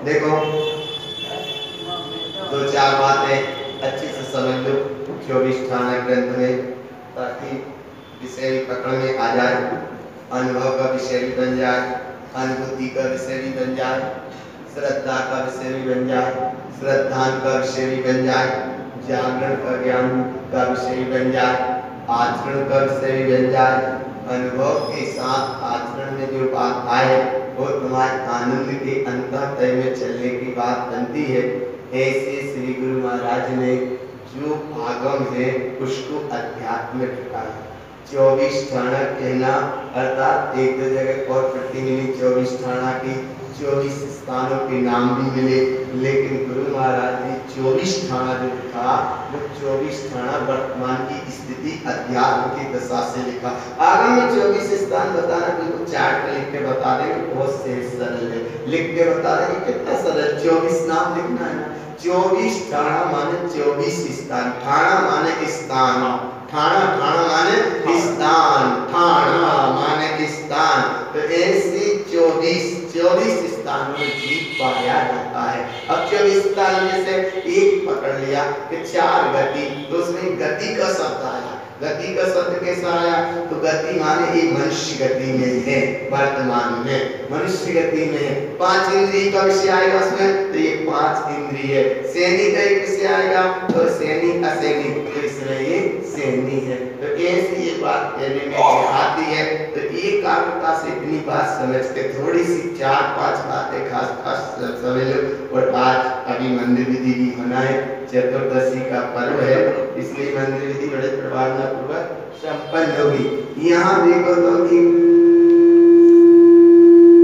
देखो दो चार बातें अच्छे से समझ लो 24 ठाना ग्रंथ में, ताकि विषय भी पकड़ में आ जाए, अनुभव का विषय भी बन जाए, अनुभूति का विषय भी बन जाए, श्रद्धा का विषय भी बन जाए, श्रद्धान का विषय भी बन जाए, जागरण का ज्ञान का विषय भी बन जाए, आचरण का विषय भी बन जाए। अनुभव के साथ आचरण में जो बात आए वो तुम्हारे आनंद के अंतःतय में चलने की बात बनती है। ऐसे श्री गुरु महाराज ने जो आगम है उसको अध्यात्म में ढका है। 24 ठाना कहना अर्थात एक दो जगह और प्रति मिली 24 ठाना की 24 स्थानों के नाम भी मिले, लेकिन गुरु महाराज ने 24 ठाना जो लिखा वो 24 ठाना वर्तमान की स्थिति अध्यात्म की दशा से लिखा। आगम में 24 स्थान बताना बिल्कुल चार्ट पे लिख के बता देंगे, बहुत से सरल है, लिख के बता देंगे कितना सरल। 24 नाम लिखना है ना, 24 ठाना माने 24 स्थान, ठाना माने स्थान, ठाना ठाना माने स्थान, ठाना माने स्थान। तो ऐसे 24 स्थानों में जीव पाया जाता है। अब 24 स्थान में से एक पकड़ लिया कि 4 गति, तो उसमें गति का शब्द आया। गति का शब्द कैसा आया? तो गति माने ये मनुष्य गति में है, वर्तमान में मनुष्य गति में है। 5 इंद्रिय का विषय आएगा उसमें, तो ये 5 इंद्रिय। सैनिक का एक विषय आएगा तो सैनिक असैनिक, तो इसमें ये सैनिक है। तो ऐसी ये बात कहने में आती है। तो एक काव्यता से इतनी बात समझ के थोड़ी सी 4-5 बातें खास समझ लो। और आज अभी मंदिर विधि भी होना है, चतुर्दशी का पर्व है, इसलिए मंदिर विधि बड़े प्रभावना पूर्वक संपन्न होगी। यहाँ देखो तुम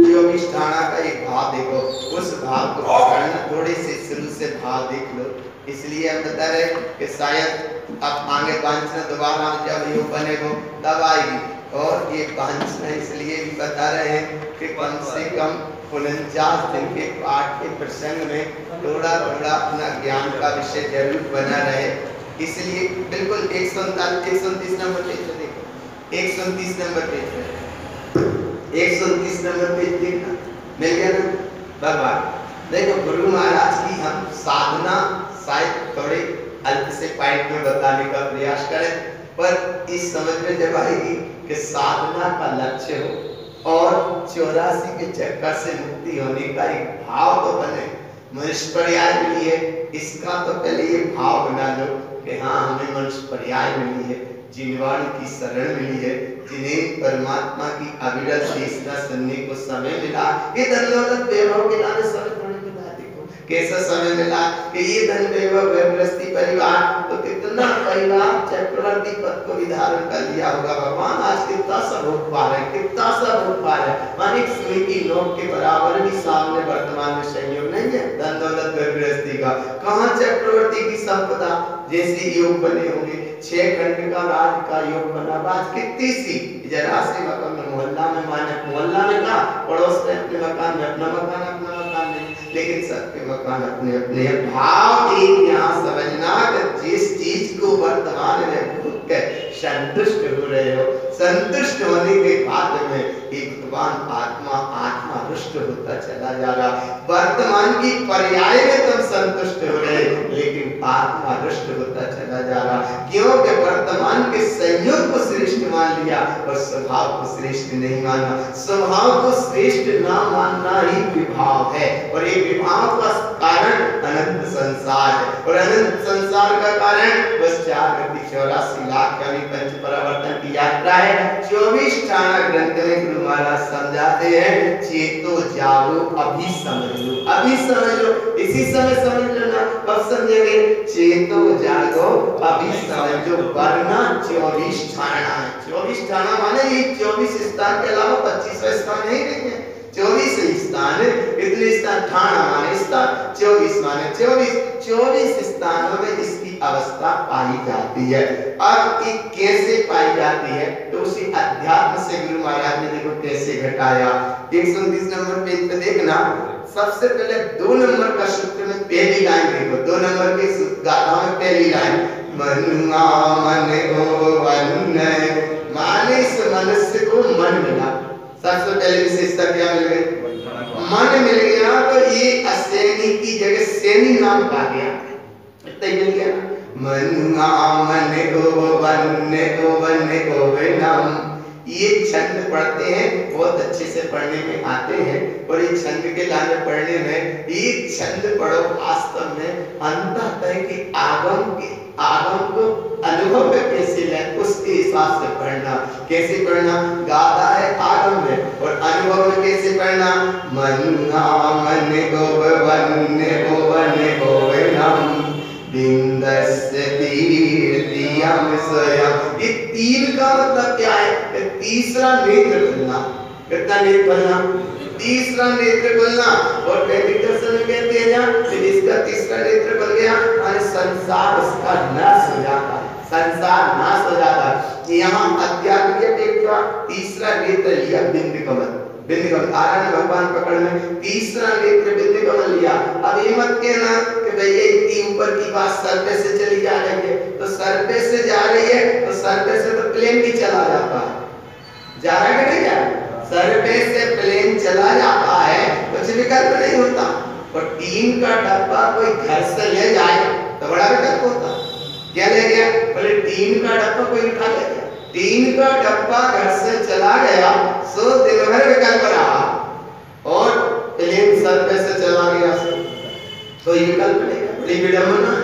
24 ठाना का एक भाव देखो, उस भाव को पकड़ना, थोड़े से शुरू से भाव देख लो। इसलिए हम बता रहे कि शायद अब आगे वांछना दोबारा जब योग बनेगो तब आएगी। और ये वांछना इसलिए भी बता रहे हैं कि कम से कम 49 दिन के पाठ के प्रसंग में थोड़ा अपना ज्ञान का विषय जरूर बना रहे। इसलिए बिल्कुल 129 नंबर पेज पे देखो, 129 नंबर पेज पे, 129 नंबर पेज देखना, मिल गया ना भगवान। देखो गुरु महाराज की हम साधना शायद थोड़े अल्प से पॉइंट में बताने का प्रयास करें, पर इस समझ में जब आएगी कि साधना का लक्ष्य हो और 84 के चक्कर से मुक्ति होने का एक भाव तो बने। मनुष्य पर्याय मिली है, इसका तो पहले ये भाव बना लो कि हाँ हमें मनुष्य पर्याय मिली है, जिनवाणी की शरण मिली है, जिन्हें परमात्मा की अविरत देशना सुनने को समय मिला। ये धन दौलत वैभव के नाम समय थोड़ी मिला। देखो कैसा समय मिला कि ये धन वैभव गृहस्थी परिवार, तो कितना परिवार चक्रवर्ती पद को धारण कर लिया होगा। भगवान आज कितना सब भोग पा रहे, कितना सब भोग पा रहे। मानिक सुई की नोक के बराबर भी सामने वर्तमान में संयोग नहीं है धन दौलत गृहस्थी का। कहाँ चक्रवर्ती की संपदा जैसे योग बने होंगे, 6 खंड का राज का योग बना, बात कितनी सी जरा से मकान में, मोहल्ला में माने मोहल्ला में का, पड़ोस में अपने मकान में अपना मकान, अपना मकान नहीं, लेकिन सबके मकान अपने अपने। भाव एक यहाँ समझना कि जिस चीज को वर्तमान में भोग कर संतुष्ट हो रहे हो, संतुष्ट होने के बाद में एक भगवान आत्मा रुष्ट होता चला जा रहा। वर्तमान की पर्याय में तुम संतुष्ट हो रहे, लेकिन आत्मा रुष्ट होता चला जा रहा। क्योंकि वर्तमान के संयोग को श्रेष्ठ मान लिया और स्वभाव को श्रेष्ठ नहीं माना। स्वभाव को श्रेष्ठ ना मानना ही विभाव है, और ये विभाव का कारण अनंत संसार है, और अनंत संसार का कारण बस 4 गति 84 लाख का पंच परावर्तन की यात्रा है। 24 ठाना ग्रंथ में गुरु महाराज समझाते हैं, चेतो जागो अभी समझ लो, अभी समझ लो, इसी समय समझ लेना, कब समझेंगे? चेतो जागो अभी समझ लो, वरना 24 ठाना है। 24 ठाना माने ये 24 स्थान के अलावा 25 स्थान नहीं देंगे। 24 स्थान, इतने स्थान ठाणा माने स्थान, 24 माने 24 स्थानों में इसकी अवस्था पाई जाती है। अब ये कैसे पाई जाती है, तो उसी अध्यात्म से गुरु महाराज ने देखो कैसे घटाया। 129 नंबर पेज पे देखना, सबसे पहले 2 नंबर का सूत्र में पहली लाइन देखो, 2 नंबर के गाथा में पहली लाइन, मनुआ मन ओ वन, माने इस मनुष्य को मन मिला। सबसे पहले विशेषता क्या मिल गई, मन मिल गया, तो ये असैनी की जगह सैनी नाम पा गया, इतना ही मिल गया। मनुआ मन ओ वन ओ नाम, ये छंद पढ़ते हैं, बहुत अच्छे से पढ़ने में आते हैं, और ये छंद के लाने पढ़ने में, ये छंद पढ़ो वास्तव में अंततः कि आगम को अनुभव में कैसे ले, उसके हिसाब से पढ़ना। कैसे पढ़ना, गाथा है आगम में, और अनुभव में कैसे पढ़ना, मनुआ मन ओ वन बिंदस्य तीर्थयम स्वयं। ये 3 का मतलब क्या है, तीसरा नेत्र खुलना। कितना नेत्र खुलना, तीसरा नेत्र खुलना। और वैदिक दर्शन में कहते हैं ना, इसका तीसरा नेत्र खुल गया माने संसार उसका नाश हो जाता, संसार नाश हो जाता। यहाँ अध्यात्म की अपेक्षा तीसरा नेत्र लिया बिंद कमल, बिंद कमल आराधन भगवान पकड़ में तीसरा नेत्र बिंद कमल लिया। अब ये मत कहना कि भैया इतनी ऊपर की बात सर पे से चली जा रही है, तो सर पे से जा रही है, तो सर पे से तो प्लेन भी चला जाता है, जा रहा है कि नहीं जा रहा, सर पे से प्लेन चला जाता है, कुछ विकल्प नहीं होता। और टीन का डब्बा कोई घर से ले जाए तो बड़ा विकल्प होता, क्या ले गया, बोले टीन का डब्बा कोई उठा ले गया, टीन का डब्बा घर से चला गया, सो दिन भर विकल्प रहा, और प्लेन सर पे से चला गया, कोई विकल्प नहीं, बड़ी विडंबना।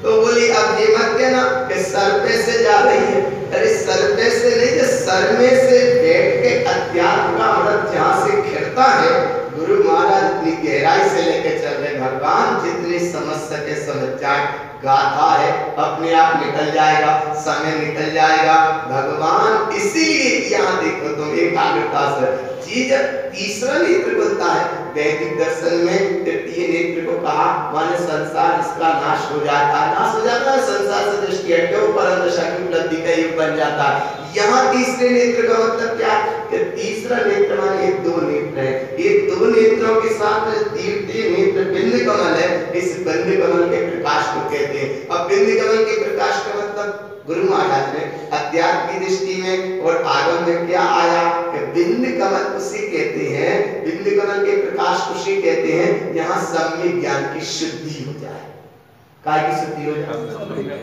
तो बोली अब ये मत कहना कि सर पे से जा रही है, अरे सर पे से नहीं, जो सर में से बैठ के अध्यात्म का अमृत जहाँ से खिलता है, गुरु महाराज इतनी गहराई से लेके चल रहे, भगवान जितनी समझ सके समझ जाए। गाथा है, अपने आप निकल जाएगा, समय निकल जाएगा, भगवान इसीलिए यहाँ देखो तुम एकाग्रता से चीज। तीसरा नेत्र खुलता है वैदिक दर्शन में, तृतीय नेत्र को कहा माने संसार इसका नाश हो जाता है, नाश हो जाता है, संसार से दृष्टि हट के परम दशा की उपलब्धि का युग बन जाता है। यहाँ तीसरे नेत्र का मतलब क्या कि तीसरा नेत्र माने ये 2 नेत्र है, ये 2 नेत्रों के साथ तृतीय नेत्र बिंद कमल है, इस बिंद कमल के प्रकाश को कहते हैं। अब बिंद कमल के प्रकाश का मतलब गुरु महाराज ने अध्यात्म की दृष्टि में और आगम में क्या आया कि बिंद कमल उसे कहते हैं, बिंद कमल के प्रकाश उसे कहते हैं जहाँ सम्यक ज्ञान की शुद्धि हो जाए, काय की शुद्धि हो जाए।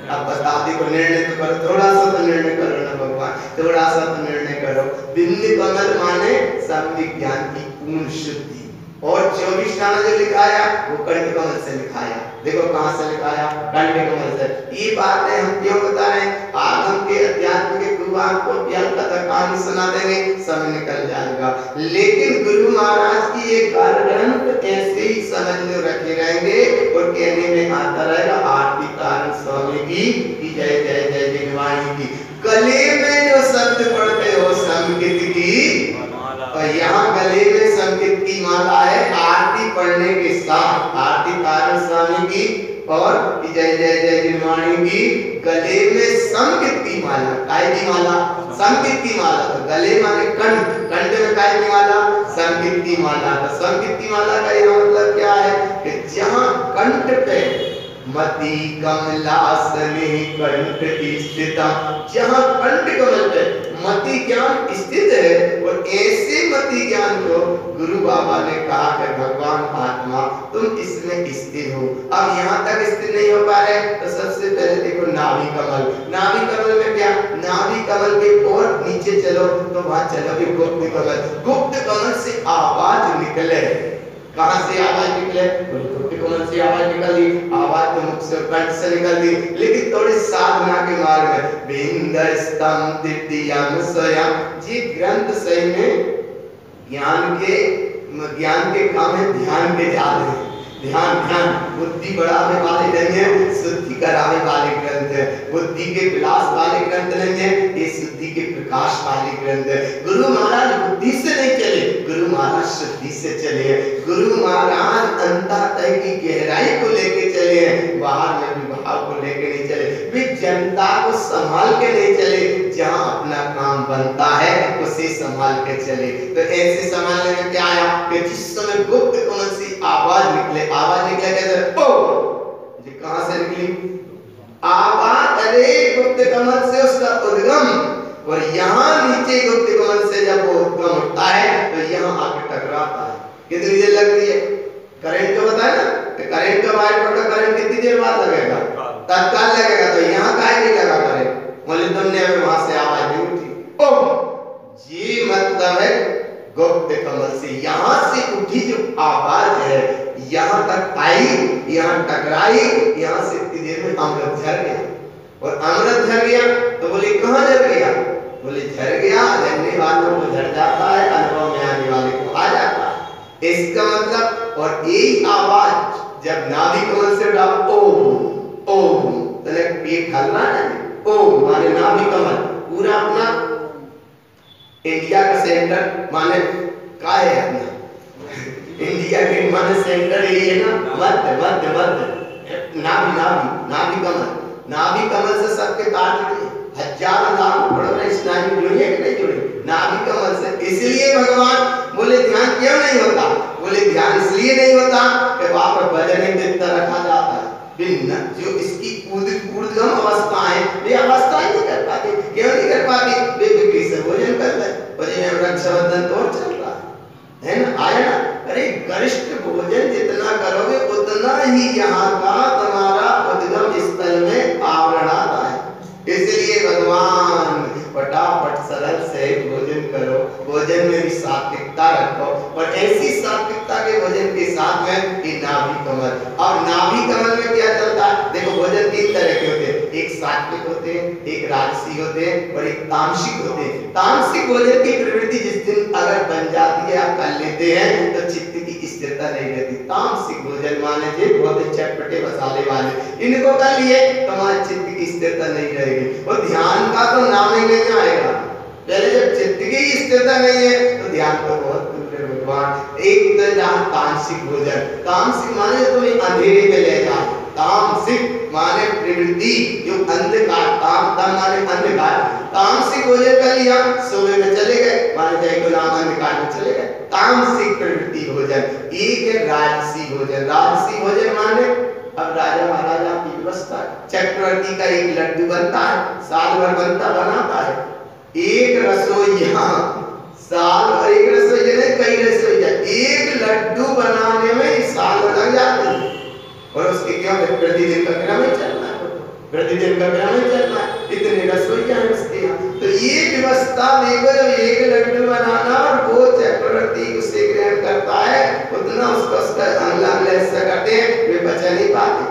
अब बता दे को निर्णय तो करो, थोड़ा सा तो निर्णय करो ना भगवान, थोड़ा सा तो निर्णय करो। बिंद कमल माने सम्यक ज्ञान की पूर्ण शुद्धि, और 24 ठाना जो लिखाया वो कंठ कमल से लिखाया, देखो कहां से लिखाया, कंठ कमल से। ये बातें हम क्यों बता रहे हैं, आगम के अध्यात्म के गुरु आपको प्यार कथा कहानी सुना देंगे, समय निकल जाएगा, लेकिन गुरु महाराज की ये ग्रंथ ऐसे ही समझ लो रखे रहेंगे, और कहने में आता रहेगा आरती कारण स्वामी की जय जय जय जिनवाणी की। गले में जो शब्द पढ़ते हो संगीत की, और यहाँ गले में संगीत की माला है, आरती पढ़ने के साथ आरती कारण स्वामी की और जय जय जय जिनवाणी की, गले में संगीत की माला, काय की माला, संगीत की माला। तो गले माने कंठ, कंठ में काय की माला, संगीत की माला। तो संगीत की माला का यह मतलब क्या है कि जहाँ कंठ पे मति कमलासने कंठ स्थित, जहाँ कंठ कमल पे मति ज्ञान स्थित है, और ऐसे मति ज्ञान को गुरु बाबा ने कहा कि भगवान आत्मा तुम इसमें स्थिर हो। अब यहाँ तक स्थिर नहीं हो पा रहे, तो सबसे पहले देखो नाभि कमल, नाभि कमल में क्या, नाभि कमल के और नीचे चलो तो वहां चलो गुप्त कमल, गुप्त कमल से आवाज निकले, कहां से आवाज निकले, गुप्त कमल से आवाज निकली, आवाज तो मुख से कंठ से निकलती, लेकिन थोड़ी साधना के मार्ग में बिंदस्तम तृतीयम स्वयं। जी ग्रंथ सही में ज्ञान के काम है, ध्यान के जाते हैं, ध्यान ध्यान बुद्धि बढ़ाने वाले नहीं है, शुद्धि कराने वाले ग्रंथ है। बुद्धि बुद्धि के विलास वाले ग्रंथ नहीं है, ये शुद्धि के प्रकाश वाले ग्रंथ है। गुरु महाराज बुद्धि से नहीं चले, गुरु महाराज शुद्धि से चले हैं। गुरु महाराज अंतःतः की गहराई को लेके चले हैं, बाहर में विभाव को लेके नहीं चले। वे जनता को संभाल के नहीं चले, जहां अपना काम बनता है उसे संभाल के चले। तो ऐसे संभालने में क्या आया कि जिस समय गुप्त कमल से आवाज निकले कैसे, ओ जी कहां से निकली आवाज, अरे गुप्त कमल से उसका उद्गम, और यहाँ नीचे गुप्त कमल से जब वो उद्गम उठता है तो यहाँ आके टकराता है। कितनी देर लगती है? करंट को बताया ना कि करंट का वायर पड़ता, करंट कितनी देर बाद लगेगा? तत्काल लगेगा। तो यहाँ काहे नहीं लगा करंट? बोले तुमने वहां से आवाज नहीं उठी। ओ ये मतलब है गुप्त कमल से यहाँ से उठी जो आवाज है, यहाँ तक आई, यहाँ टकराई, यहाँ से इतनी देर में अमृत झर गया। और अमृत झर गया तो बोले कहाँ झर गया? बोले झर गया, झरने वालों को झर जाता है, अनुभव में आने वाले को आ जाता है। इसका मतलब, और यही आवाज जब नाभि कमल से उठा, ओम ओम, तो पेट हल रहा है, ओम माने नाभि कमल पूरा अपना इंडिया का सेंटर माने का है अपना इंडिया के माने सेंटर यही है ना, मध्य मध्य मध्य नाभि नाभि नाभि कमल, नाभि कमल से सबके तार जुड़े, हजारों लाख करोड़ों स्नायु जुड़े कि नहीं जुड़े नाभि कमल से। इसलिए भगवान बोले ध्यान क्यों नहीं होता? बोले ध्यान इसलिए नहीं होता कि वहां पर भजन ही देता रखा जाता है। जो इसकी ऊर्ध्वम अवस्था है वे अवस्था ही नहीं कर पाती। क्यों नहीं कर पाती? वे बिक्री से भोजन कर रहे, भोजन में रक्षाबंधन तो और चल रहा है ना, आया ना। अरे गरिष्ठ भोजन जितना करोगे उतना ही यहाँ का तुम्हारा उद्गम स्थल में आवरण आता है। इसलिए भगवान फटाफट सरल से भोजन करो, भोजन में भी सात्विकता रखो, और ऐसी सात्विकता के भोजन के साथ में ये नाभि कमल। और नाभि कमल में क्या चलता है? देखो भोजन तीन तरह के होते हैं, एक सात्विक होते हैं, एक राजसी होते हैं, और एक तामसिक होते हैं। तामसिक भोजन की प्रवृत्ति जिस दिन अगर बन जाती है, आप कर लेते हैं, तो चित्त की स्थिरता नहीं रहती। तामसिक भोजन माने थे बहुत चटपटे मसाले वाले, इनको कर लिए तो हमारे चित्त की स्थिरता नहीं रहेगी, और ध्यान का तो नाम ही नहीं आएगा। पहले जब चित्त की स्थिरता नहीं है तो ध्यान तो बहुत दूर है भगवान। एक तो जहाँ तामसिक भोजन, तामसिक माने तुम्हें अंधेरे में ले जाए, तामसिक माने प्रवृत्ति जो अंधकार, ताम माने अंधकार, तामसिक भोजन कर लिया, सुबह में चले गए माने जय गुलाम अंधकार में चले गए, तामसिक प्रवृत्ति भोजन। एक है राजसी भोजन, राजसी भोजन माने अब राजा महाराजा की व्यवस्था, चक्रवर्ती का एक लड्डू बनता है, साल भर बनाता है, एक रसोईया साल भर, एक रसोईया नहीं कई रसोईया, एक लड्डू बनाने में साल लग जाते हैं। और उसके क्या प्रतिदिन का क्रम ही चलना है, प्रतिदिन का क्रम ही चलना है, इतने रसोईया है उसके यहाँ। तो ये व्यवस्था देखो, जब एक लड्डू बनाना और वो चक्रवर्ती उसे ग्रहण करता है, उतना उसका अंगला हिस्सा करते हैं, वे बचा नहीं पाते,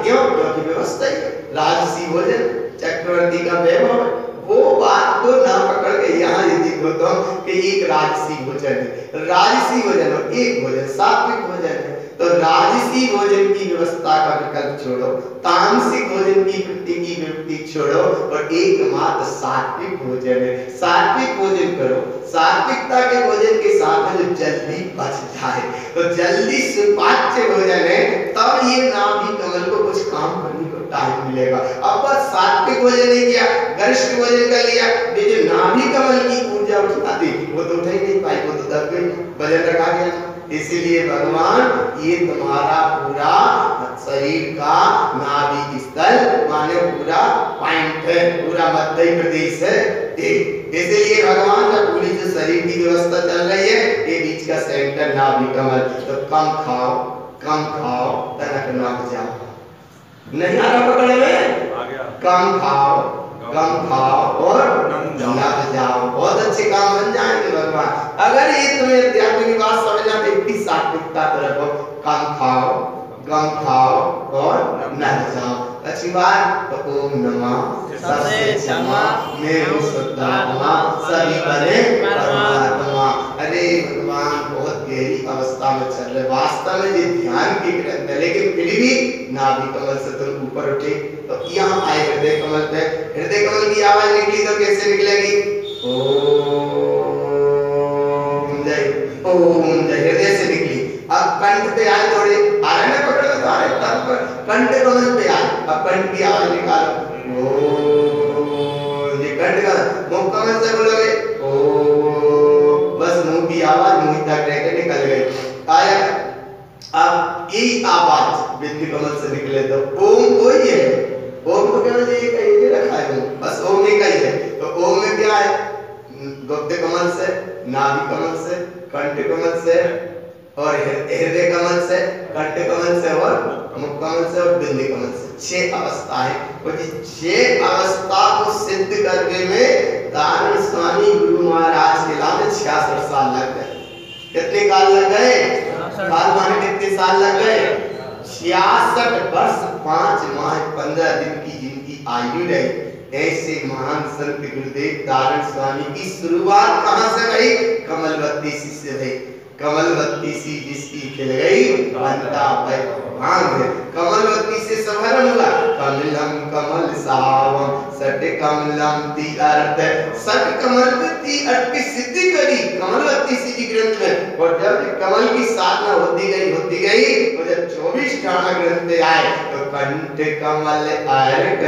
क्यों? क्योंकि व्यवस्था ही राजसी भोजन, चक्रवर्ती का वैभव है। वो बात को ना पकड़ के यहाँ यदि बोलता हूँ कि एक राजसी भोजन है, राजसी भोजन और एक भोजन सात्विक भोजन है, तो राजसी भोजन की व्यवस्था का विकल्प छोड़ो, तामसिक भोजन की वृत्ति छोड़ो, और एकमात्र सात्विक भोजन है। सात्विक भोजन करो, सात्विकता के भोजन के साथ में जो जल्दी पच जाए, तो जल्दी सुपाच्य भोजन है, तब ये नाभि कमल को कुछ काम करने को टाइम मिलेगा। अब बस सात्विक भोजन नहीं किया, गरिष्ठ भोजन कर लिया, ये जो नाभि कमल की ऊर्जा उठाती वो तो उठ ही नहीं पाई, वो तो दब गई, वजन रखा गया। इसीलिए भगवान ये तुम्हारा पूरा शरीर का नाभि स्थल माने पूरा पॉइंट है, पूरा मध्य प्रदेश है। इसीलिए भगवान का पूरी जो शरीर की व्यवस्था चल रही है, ये बीच का सेंटर नाभि कमल। तो कम खाओ तनक ना जाओ, नहीं आ रहा पकड़ में, कम खाओ और न जाओ, बहुत अच्छे काम बन जाएंगे भगवान। अगर ये तुम्हें अध्यात्म की बात समझ आती, इतनी सात्विकता तो रखो, कम खाओ और न जाओ। अच्छी बात। तो ओम नमः सबसे क्षमा मेरु शुद्धात्मा सभी बने परमात्मा। अरे भगवान बहुत गहरी अवस्था में चल रहे, वास्तव में ये ध्यान की ग्रंथ है, लेकिन फिर भी नाभि कमल से तुम ऊपर उठे तो यहाँ आए हृदय कमल पे, हृदय कमल की आवाज निकली तो कैसे निकलेगी? ओम जय, ओम जय, हृदय से निकली। अब कंठ पे आए, थोड़े आ रहे ना, पकड़ लो सारे तब पर कंठ कमल पे आए, अब कंठ की आवाज निकालो, ओम, ये कंठ का मुख कमल से बोलोगे ओम, बस मुंह की आवाज मुंह तक रहकर निकल गई। आया अब यही आवाज बिंदी कमल से निकले तो ओम वही है। ओम तो केवल ये कहीं रखा है, बस ओम एक ही है। तो ओम में क्या है? गुप्त कमल से, नाभि कमल से, कंठ कमल से और हृदय कमल से, कंठ कमल से और मुख कमल से और बिंदी कमल से, 6 अवस्था है। और 6 अवस्था को सिद्ध करने में दारण स्वामी गुरु महाराज के लाने 66 साल लग गए। कितने काल लग गए? काल माने कितने साल लग गए? 66 वर्ष 5 माह 15 दिन की जिनकी आयु रही। ऐसे महान संत गुरुदेव दारण स्वामी की शुरुआत कहां से भई? कमलवती सी से भई। कमलवती सी जिसकी खिल गई बनता भांग, कमलवती से समारंभ हुआ। कमलम कमल सावम सट कमलम ती अर्थ, सट कमलवती अर्थ की सिद्धि करी कमलवती सी जी ग्रंथ में। और जब कमल की साधना होती गई और जब 24 गाना ग्रंथ पे आए तो कंठ कमल अर्थ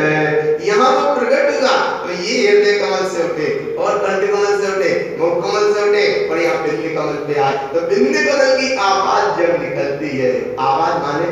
यहाँ वो प्रकट हुआ। तो ये हृदय कमल से उठे और कंठ कमल से उठे, मुख कमल से उठे और यहाँ बिंदी कमल पे आए। तो बिंदी कमल की आवाज जब निकलती है, आवाज माने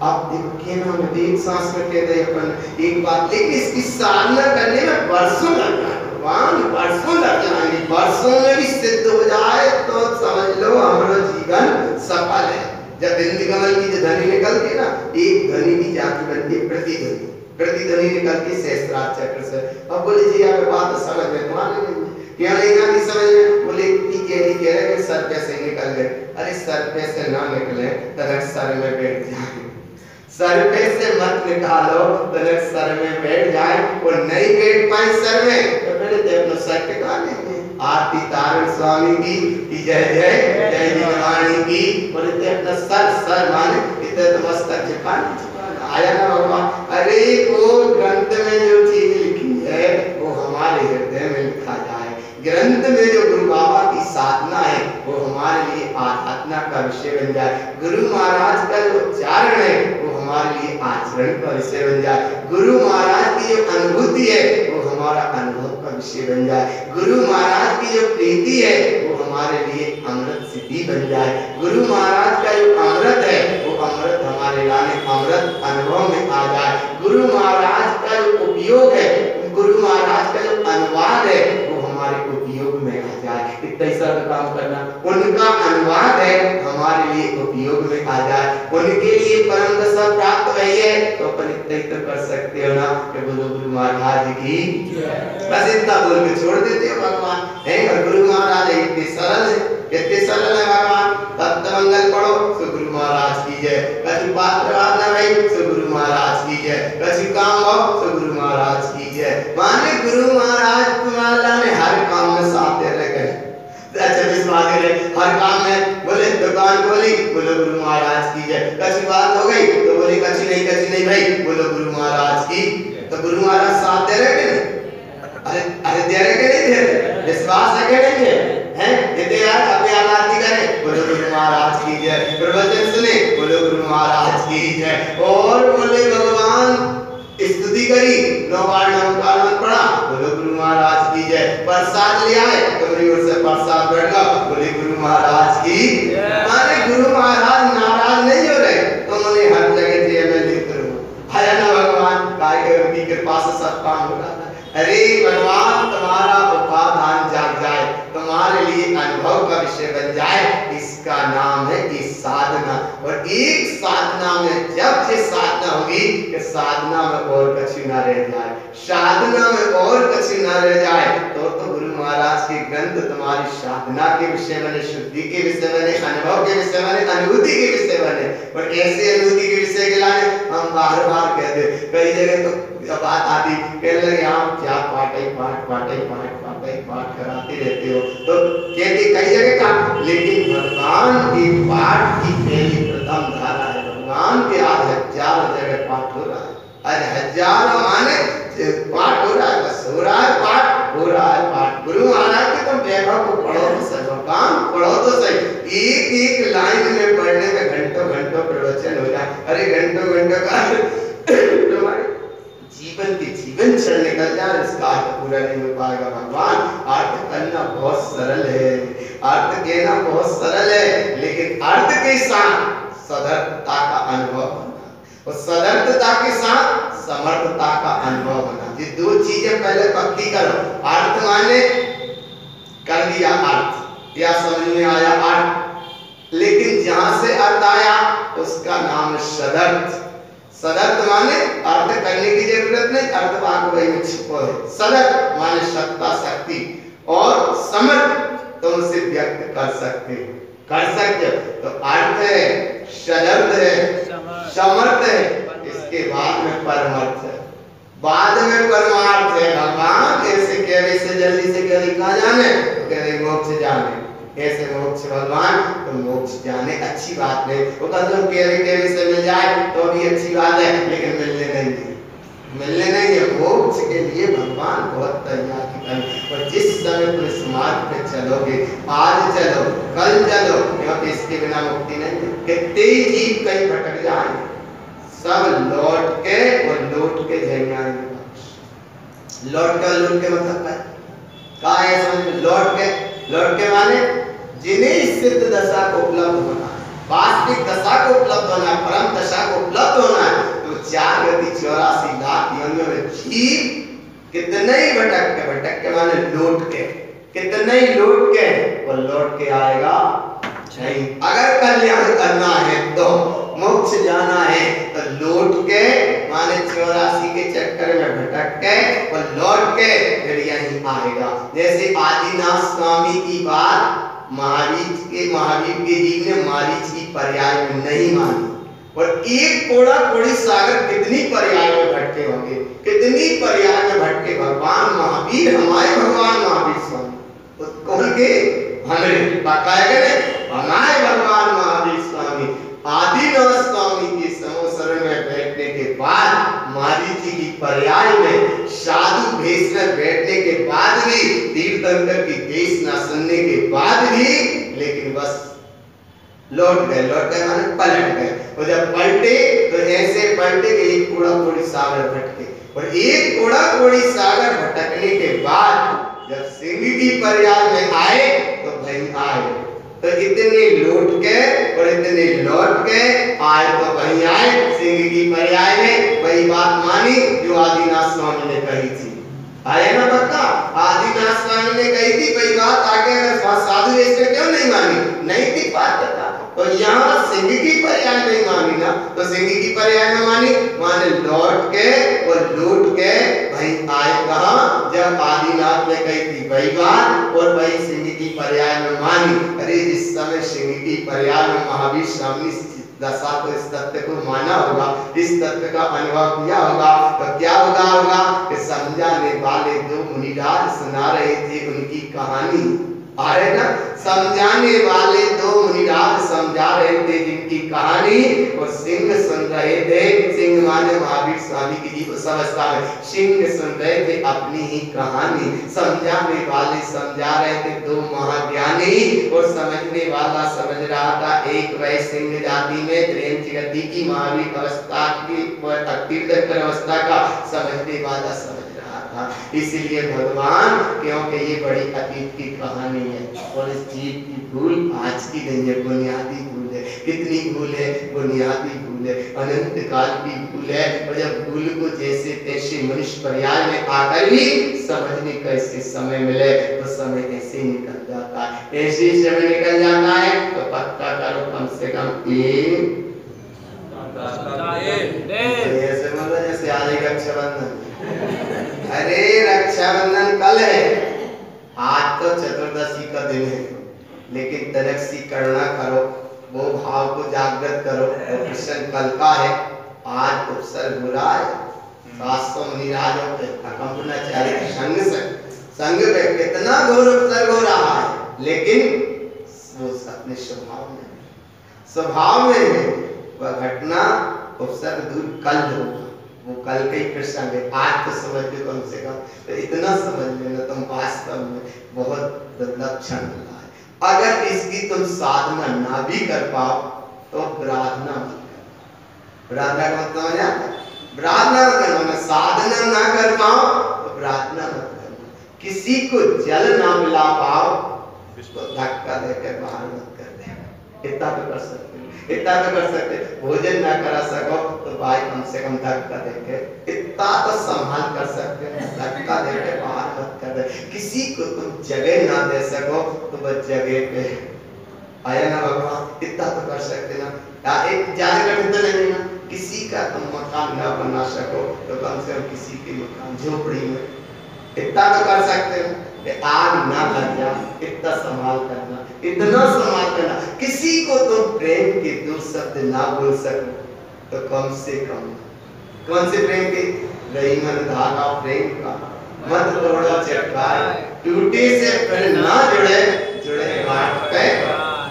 आप देखिए ना, हम एक सांस में कहते हैं अपन एक बात, लेकिन इसकी साधना करने में वर्षों लग जाएंगे, वर्षों लग जाएंगे। वर्षों में भी सिद्ध हो जाए तो समझ लो हमारा जीवन सफल है। जब बिंदी कमल की जो ध्वनि निकलती है ना, एक ध्वनि की जाति बनती है प्रतिध्वनि, प्रतिध्वनि निकलती है सहस्त्रार चक्र से। अब बोले जी आप बात समझ में तुम्हारे क्या नहीं आती समझ में? बोले कह रहे कि सर पे से निकल गए। अरे सर पे से ना निकले तरक सर में बैठ जाए, सर पे से मत निकालो तरक सर में बैठ जाए। और नहीं बैठ पाए सर में तो पहले तो अपना सर टिका लेंगे। आरती तारण स्वामी की जय जय, जय जीववाणी की। बोले तो अपना सर माने इधर तो मस्तक झुकाना आया ना भगवान। अरे वो ग्रंथ में जो चीज लिखी है वो हमारे हृदय में लिखा जाए। ग्रंथ में जो गुरु बाबा की साधना है वो हमारे लिए आराधना का विषय बन जाए। गुरु महाराज का जो उच्चारण है वो हमारे लिए आचरण का विषय बन जाए। गुरु महाराज की जो अनुभूति है वो हमारा अनुभव का विषय बन जाए। गुरु महाराज की जो प्रीति है वो हमारे लिए अमृत सिद्धि बन जाए। गुरु महाराज का जो अमृत है वो अमृत हमारे लाने अमृत अनुभव में आ जाए। गुरु महाराज का जो उपयोग है, गुरु महाराज का जो अनुवाद है वो हमारे उपयोग में आ जाए। इतना ही सब काम करना, उनका अनुवाद है हमारे लिए उपयोग में आ जाए। उनके लिए परम दशा प्राप्त हुई है तो अपन इतना ही तो कर सकते हो ना कि बोलो गुरु महाराज की बस इतना बोल के छोड़ देते हो भगवान है। और गुरु महाराज इतने सरल है भगवान। तत्व मंगल पढ़ो सो गुरु महाराज की जय, कछु पात्र वाद न भाई सो गुरु महाराज की जय, कछु काम हो सो गुरु महाराज की जय। माने गुरु महाराज तुम्हारा ने हर काम में साथ दे रखे। अच्छा विश्वास करे हर काम में, बोले दुकान खोली बोलो गुरु महाराज की जय, कछु बात हो गई तो बोले कछु नहीं भाई बोलो गुरु महाराज की। तो गुरु महाराज साथ दे रहे नहीं? अरे दे रहे नहीं दे रहे? विश्वास है कि नहीं है? यदि यार अपने आरती करें बोलो गुरु महाराज की जय, प्रवचन सुने बोलो गुरु महाराज की जय, और बोले भगवान स्तुति करी 9 बार नमस्कार पढ़ा बोलो गुरु महाराज की जय, प्रसाद ले आए तो मेरी ओर से प्रसाद बैठा बोले गुरु महाराज की। माने गुरु महाराज नाराज नहीं हो रहे तो उन्हें हर जगह जय में लेते रहो है ना भगवान। काय की कृपा से सब काम हो रहा है। अरे भगवान तुम्हारा उपाधान जाग जाए, तुम्हारे लिए अनुभव का विषय बन जाए, इसका नाम है ये साधना। और एक साधना में जब ये साधना होगी कि साधना में और कछु ना रह जाए, साधना में और कछु ना रह जाए तो गुरु महाराज के ग्रंथ तुम्हारी साधना के विषय बने, शुद्धि के विषय बने, अनुभव के विषय बने, अनुभूति के विषय बने। और ऐसे अनुभूति के विषय के लाने हम बार बार कहते, कई जगह तो बात आती कहने लगे आप क्या पाठ कराते रहते हो, तो कहते कई जगह का, लेकिन भगवान की पाठ की पहली प्रथम धारा है। भगवान भगवान के आज हजारों जगह पाठ हो रहा है, आज हजारों माने पाठ हो रहा है, बस हो रहा है पाठ, हो रहा है पाठ। गुरु महाराज के तुम वैभव को पढ़ो तो सही, भगवान पढ़ो तो सही, एक एक लाइन में पढ़ने में घंटों घंटों प्रवचन हो रहा है। अरे घंटों घंटों का तुम्हारे जीवन के जीवन क्षण निकल जाए, इसका अर्थ पूरा नहीं हो पाएगा। भगवान अर्थ करना बहुत सरल है, अर्थ कहना बहुत सरल है, लेकिन अर्थ के साथ सदर्थता का अनुभव होना, और सदर्थता के साथ समर्थता का अनुभव होना, ये दो चीजें पहले पक्की करो। अर्थ माने कर दिया अर्थ, या समझ में आया अर्थ, लेकिन जहां से अर्थ आया उसका नाम सदर्थ। सदर्थ माने अर्थ करने की जरूरत नहीं, अर्थ वाक वही में छिपो है। सदर्थ माने सत्ता शक्ति, और समर्थ तुम उसे व्यक्त कर सकते हो, कर सकते हो। तो अर्थ है, सदर्थ है, समर्थ है, इसके बाद में परमार्थ है, बाद में परमार्थ है। भगवान ऐसे कहने से जल्दी से कह कहाँ जाने, तो कह रहे मोक्ष जाने, ऐसे मोक्ष भगवान तो मोक्ष जाने अच्छी बात नहीं, वो कदम केरे से मिल जाए तो भी अच्छी बात है, लेकिन मिलने नहीं है, मिलने नहीं है। मोक्ष के लिए भगवान बहुत तैयार हैं, और जिस समय तुम इस मार्ग पे चलोगे, आज चलो कल चलो, क्योंकि इसके बिना मुक्ति नहीं है। कितने जीव कहीं भटक जाए, सब लौट के और लौट के जाएंगे आएंगे। लौट के मतलब क्या है समझ, लौट के माने जिन्हें सिद्ध दशा को उपलब्ध होना, वास्तविक दशा को उपलब्ध होना, परम दशा को उपलब्ध होना है, तो 4,84 लाख योनियों में जीव कितने ही भटक के माने लौट के, कितने ही लौट के, और लौट के आएगा नहीं। अगर कल्याण करना है तो, मोक्ष जाना है तो लौट के माने 84 के चक्कर में भटक के और लौट के फिर यहीं आएगा। जैसे आदिनाथ स्वामी की बात महावीर के जीव ने मारीच की पर्याय में नहीं मानी, और एक कोड़ा कोड़ी सागर कितनी पर्याय में भटके होंगे, कितनी पर्याय में भटके भगवान महावीर, हमारे भगवान महावीर स्वामी तो कौन के हमारे बाकायदे हमारे भगवान महावीर स्वामी आदिनाथ स्वामी की शरण में बैठने के बाद, मारीच की पर्याय में साधु भेष में बैठने के बाद भी, तीर्थंकर की देश न सुनने के बाद भी, लेकिन बस लौट गए माने पलट गए। और जब पलटे तो ऐसे पलटे कि एक कूड़ा कोड़ी सागर भटके, और एक कूड़ा कोड़ी सागर भटकने के बाद जब सिंह की पर्याय में आए तो वहीं आए, तो इतने लौट के और इतने लौट के आए तो वहीं आए सिंह की पर्याय में, वही बात मानी जो आदिनाथ स्वामी ने कही थी। आए ना पक्का, आदिनाथ स्वामी ने कही थी वही बात आगे साधु ऐसे क्यों नहीं मानी, नहीं थी बात करता, तो यहाँ सिंह की पर्याय नहीं मानी ना, तो सिंह की पर्याय में माने लौट के और लूट के वहीं आए। कहा जब आदिनाथ ने कही थी वही बात, और वही सिंह की पर्याय में मानी। अरे जिस समय सिंह की पर्याय में महावीर स्वामी दशा को, इस तत्व को माना होगा, इस तत्व का अनुभव किया होगा, तो क्या होगा कि समझाने वाले दो मुनिराज सुना रहे थे उनकी कहानी। अरे ना, समझाने वाले दो मुनिराज समझा रहे थे जिनकी कहानी, और सिंह सुन रहे थे, सिंह माने महावीर स्वामी की जीव अवस्था में, सिंह सुन रहे थे अपनी ही कहानी। समझाने वाले समझा रहे थे दो महाज्ञानी, और समझने वाला समझ रहा था एक वह सिंह जाति में प्रेम जगती की महावीर अवस्था की तीर्थंकर अवस्था का समझने वाला समझ रहा था। इसीलिए भगवान, क्योंकि ये बड़ी अतीत की कहानी है, और इस जीव की भूल आज की नहीं है, बुनियादी भूल है। कितनी भूल है, बुनियादी भूल है, अनंत काल की भूल है। और जब भूल को जैसे तैसे मनुष्य पर्याय में आकर भी समझने का इससे समय मिले तो समय ऐसे ही निकल जाता है, ऐसे ही समय निकल जाता है। तो पक्का करो कम से कम एक ऐसे मतलब जैसे आज रक्षाबंधन, अरे रक्षाबंधन कल है, आज तो चतुर्दशी का दिन है, लेकिन तनिक सी करुणा करो, वो भाव को जागृत करो। और कृष्ण कल का है, आज उपसर्ग हो रहा है 700 मुनिराजों पे अकंपनाचार्य संग पे कितना घोर उपसर्ग हो रहा है, लेकिन वो अपने स्वभाव में है, वह घटना उपसर्ग दूर कल होगा, वो कल का ही प्रसंग है। आज तो समझ लो कम से कम, तो इतना समझ लेना तुम वास्तव में बहुत लक्षण मिला है। अगर इसकी तुम साधना ना भी कर पाओ तो प्रार्थना मत करना। प्रार्थना का मतलब समझ आता है? प्रार्थना मत करना, साधना ना कर पाओ तो प्रार्थना मत करना। किसी को जल ना मिला पाओ तो धक्का देकर बाहर मत कर दे। इतना तो कर सकते, इतना तो कर सकते। भोजन ना करा सको तो भाई कम से कम धक्का देके इतना तो संभाल कर सकते हैं, धक्का देके बाहर मत कर दे। किसी को तुम जगह ना दे सको तो बस जगह पे आया ना भगवान, इतना तो कर सकते ना। एक ज्यादा कठिन तो नहीं ना। किसी का तुम मकान ना बना सको तो कम से कम किसी के मकान झोपड़ी में इतना तो कर सकते हो। आग ना लग जा, इतना संभाल करना, इतना संभाल करना। किसी को तुम प्रेम के दो शब्द ना बोल सको तो कम से कम कौन से प्रेम के, रही मन धागा प्रेम का मत तोड़ो चटकाए, टूटे से फिर ना जुड़े जुड़े गांठ पे।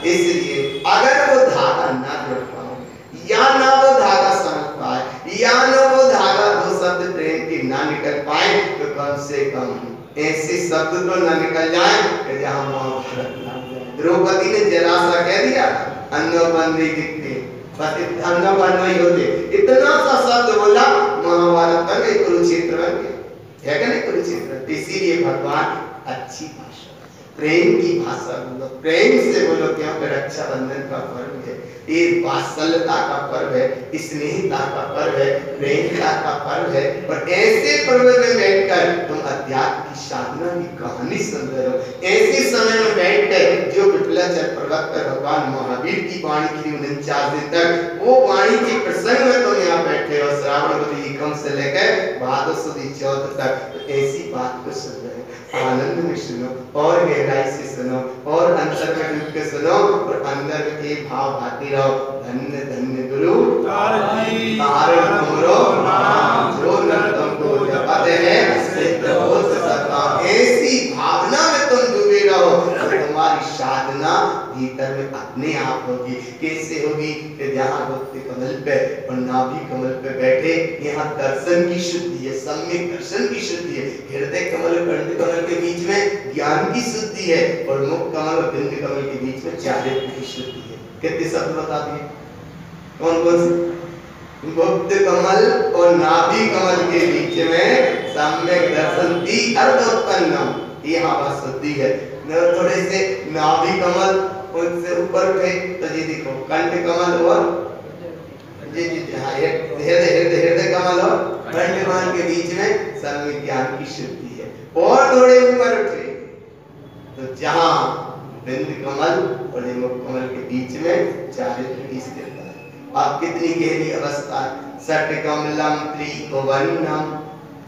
इसलिए अगर वो धागा ना जुड़ पाए या ना वो धागा समझ पाए या ना वो धागा दो शब्द प्रेम की ना निकल पाए तो कम से कम ऐसे शब्द तो ना निकल जाए कि जहां महाभारत ना जाए। द्रौपदी ने जरा सा कह दिया अन्नो बंदी दिखते, बस अन्नो बंदी होते, इतना सा शब्द बोला महाभारत बन गई, कुरुक्षेत्र बन गया, है क्या नहीं कुरुक्षेत्र। इसीलिए भगवान अच्छी भाषा, प्रेम की भाषा बोलो, प्रेम से बोलो, क्योंकि रक्षाबंधन का पर्व है, ये वात्सल्यता का पर्व है, स्नेहिता का पर्व है, प्रेमता का पर्व है। और ऐसे पर्व में बैठकर तुम अध्यात्म की साधना की कहानी सुन रहे हो। ऐसे समय में बैठकर जो विपुलाचल पर्वत पर भगवान महावीर की वाणी की 49 दिन तक, वो वाणी के प्रसंग में तुम यहाँ बैठे हो, श्रावण वती एकम से लेकर भादो सुदी चौथ तक, तो ऐसी बात को सुन रहे हो। आनंद में सुनो और गहराई से सुनो और अंतर में डूब के सुनो और अंदर में एक भाव भाती रहो, धन्य धन्य गुरु तारण तुमरो नाम, जो नर तुमको जपते हैं सिद्ध होत सदा। ऐसी भावना में तुम डूबे रहो और तुम्हारी साधना भीतर में अपने आप होगी। कैसे होगी कि जहाँ भक्ति कमल पे और नाभि कमल पे बैठे, यहाँ दर्शन की शुद्धि है, सम्यक दर्शन की शुद्धि है। हृदय कमल और कंठ कमल के बीच में ज्ञान की शुद्धि है और मुख कमल और बिंद कमल के बीच में चारित्र्य की शुद्धि है। कितने शब्द बता दिए, कौन कौन से? मुक्त कमल और नाभि कमल के बीच में सम्यक दर्शन दी अर्धोत्पन्नम, यहाँ बात शुद्धि है। थोड़े से नाभि कमल उनसे ऊपर उठे तो जी देखो कंठ कमल और जी हाँ हृदय कमल और कंठ कमल के बीच में सम्यक ज्ञान की शुद्धि है। और थोड़े ऊपर उठे तो जहाँ बिंद कमल और मुख कमल के बीच में चारित्र्य की स्थिरता है। अब कितनी गहरी अवस्था है। सट कमलम त्रिभुवनम,